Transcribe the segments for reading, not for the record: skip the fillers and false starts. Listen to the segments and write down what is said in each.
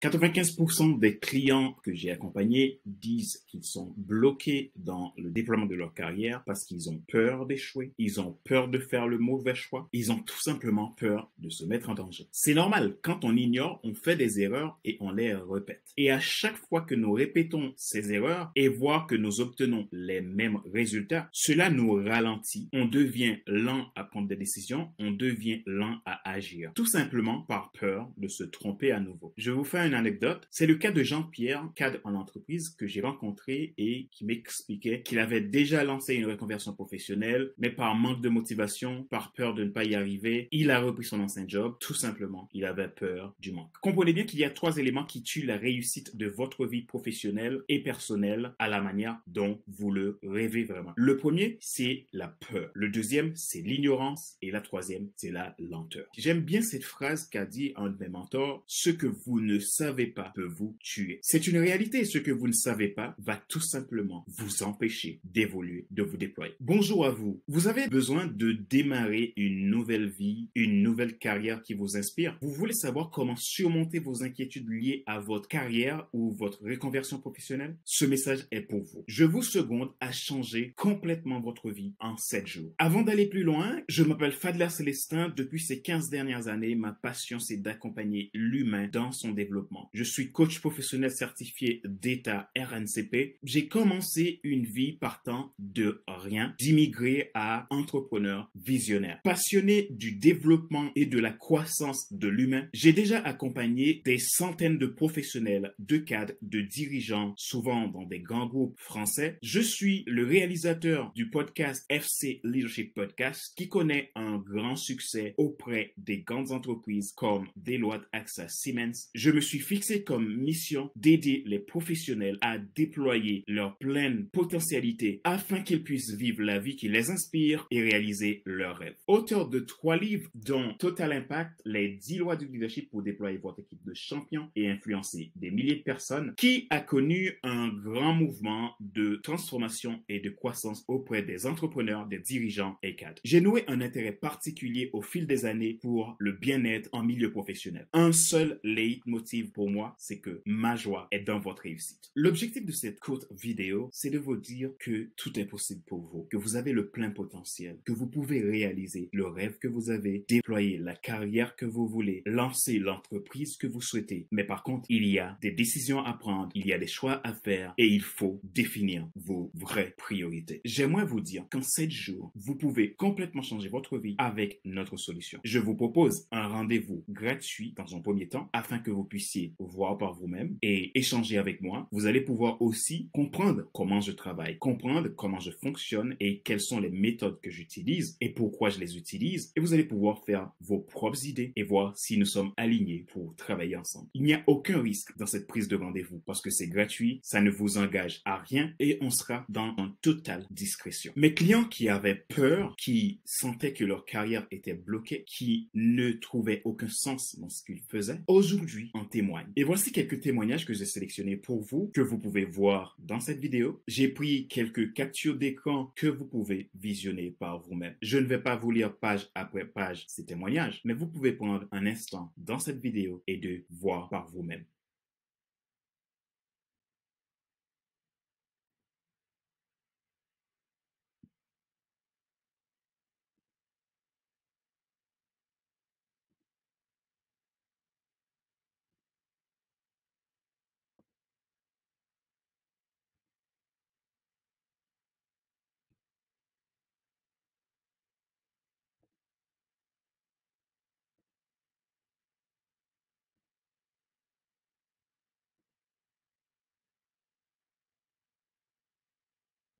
95% des clients que j'ai accompagnés disent qu'ils sont bloqués dans le déploiement de leur carrière parce qu'ils ont peur d'échouer, ils ont peur de faire le mauvais choix, ils ont tout simplement peur de se mettre en danger. C'est normal, quand on ignore, on fait des erreurs et on les répète. Et à chaque fois que nous répétons ces erreurs et voir que nous obtenons les mêmes résultats, cela nous ralentit. On devient lent à prendre des décisions, on devient lent à agir. Tout simplement par peur de se tromper à nouveau. Je vous fais une anecdote. C'est le cas de Jean-Pierre, cadre en entreprise que j'ai rencontré et qui m'expliquait qu'il avait déjà lancé une reconversion professionnelle, mais par manque de motivation, par peur de ne pas y arriver, il a repris son ancien job. Tout simplement, il avait peur du manque. Comprenez bien qu'il y a 3 éléments qui tuent la réussite de votre vie professionnelle et personnelle à la manière dont vous le rêvez vraiment. Le premier, c'est la peur. Le deuxième, c'est l'ignorance. Et la troisième, c'est la lenteur. J'aime bien cette phrase qu'a dit un de mes mentors: ce que vous ne savez pas peut vous tuer. C'est une réalité. Ce que vous ne savez pas va tout simplement vous empêcher d'évoluer, de vous déployer. Bonjour à vous. Vous avez besoin de démarrer une nouvelle vie, une nouvelle carrière qui vous inspire. Vous voulez savoir comment surmonter vos inquiétudes liées à votre carrière ou votre reconversion professionnelle? Ce message est pour vous. Je vous seconde à changer complètement votre vie en 7 jours. Avant d'aller plus loin, je m'appelle Fadler Célestin. Depuis ces 15 dernières années, ma passion, c'est d'accompagner l'humain dans son développement. Je suis coach professionnel certifié d'État RNCP. J'ai commencé une vie partant de rien, d'immigré à entrepreneur visionnaire. Passionné du développement et de la croissance de l'humain, j'ai déjà accompagné des centaines de professionnels, de cadres, de dirigeants, souvent dans des grands groupes français. Je suis le réalisateur du podcast FC Leadership Podcast qui connaît un grand succès auprès des grandes entreprises comme Deloitte, AXA, Siemens. Je me suis fixé comme mission d'aider les professionnels à déployer leur pleine potentialité afin qu'ils puissent vivre la vie qui les inspire et réaliser leurs rêves. Auteur de 3 livres dont Total Impact, les 10 lois du leadership pour déployer votre équipe de champions et influencer des milliers de personnes, qui a connu un grand mouvement de transformation et de croissance auprès des entrepreneurs, des dirigeants et cadres. J'ai noué un intérêt particulier au fil des années pour le bien-être en milieu professionnel. Un seul leitmotiv pour moi, c'est que ma joie est dans votre réussite. L'objectif de cette courte vidéo, c'est de vous dire que tout est possible pour vous, que vous avez le plein potentiel, que vous pouvez réaliser le rêve que vous avez, déployer la carrière que vous voulez, lancer l'entreprise que vous souhaitez. Mais par contre, il y a des décisions à prendre, il y a des choix à faire et il faut définir vos vraies priorités. J'aimerais vous dire qu'en 7 jours, vous pouvez complètement changer votre vie avec notre solution. Je vous propose un rendez-vous gratuit dans un premier temps afin que vous puissiez voir par vous-même et échanger avec moi. Vous allez pouvoir aussi comprendre comment je travaille, comprendre comment je fonctionne et quelles sont les méthodes que j'utilise et pourquoi je les utilise. Et vous allez pouvoir faire vos propres idées et voir si nous sommes alignés pour travailler ensemble. Il n'y a aucun risque dans cette prise de rendez-vous parce que c'est gratuit, ça ne vous engage à rien et on sera dans une totale discrétion. Mes clients qui avaient peur, qui sentaient que leur carrière était bloquée, qui ne trouvaient aucun sens dans ce qu'ils faisaient, aujourd'hui en témoignent. Et voici quelques témoignages que j'ai sélectionnés pour vous, que vous pouvez voir dans cette vidéo. J'ai pris quelques captures d'écran que vous pouvez visionner par vous-même. Je ne vais pas vous lire page après page ces témoignages, mais vous pouvez prendre un instant dans cette vidéo et de voir par vous-même.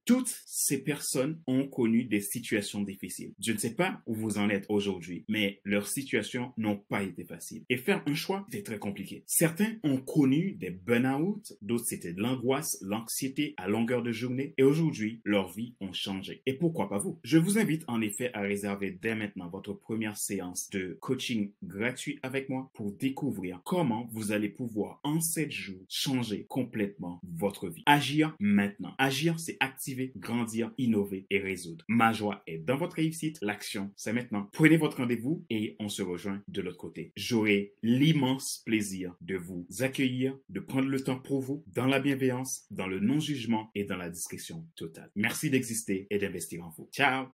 Toutes ces personnes ont connu des situations difficiles. Je ne sais pas où vous en êtes aujourd'hui, mais leurs situations n'ont pas été faciles. Et faire un choix, c'était très compliqué. Certains ont connu des burn-out, d'autres c'était de l'angoisse, l'anxiété à longueur de journée. Et aujourd'hui, leurs vies ont changé. Et pourquoi pas vous? Je vous invite en effet à réserver dès maintenant votre première séance de coaching gratuit avec moi pour découvrir comment vous allez pouvoir en 7 jours changer complètement votre vie. Agir maintenant. Agir, c'est activer cultiver, grandir, innover et résoudre. Ma joie est dans votre réussite. L'action, c'est maintenant. Prenez votre rendez-vous et on se rejoint de l'autre côté. J'aurai l'immense plaisir de vous accueillir, de prendre le temps pour vous, dans la bienveillance, dans le non-jugement et dans la discrétion totale. Merci d'exister et d'investir en vous. Ciao!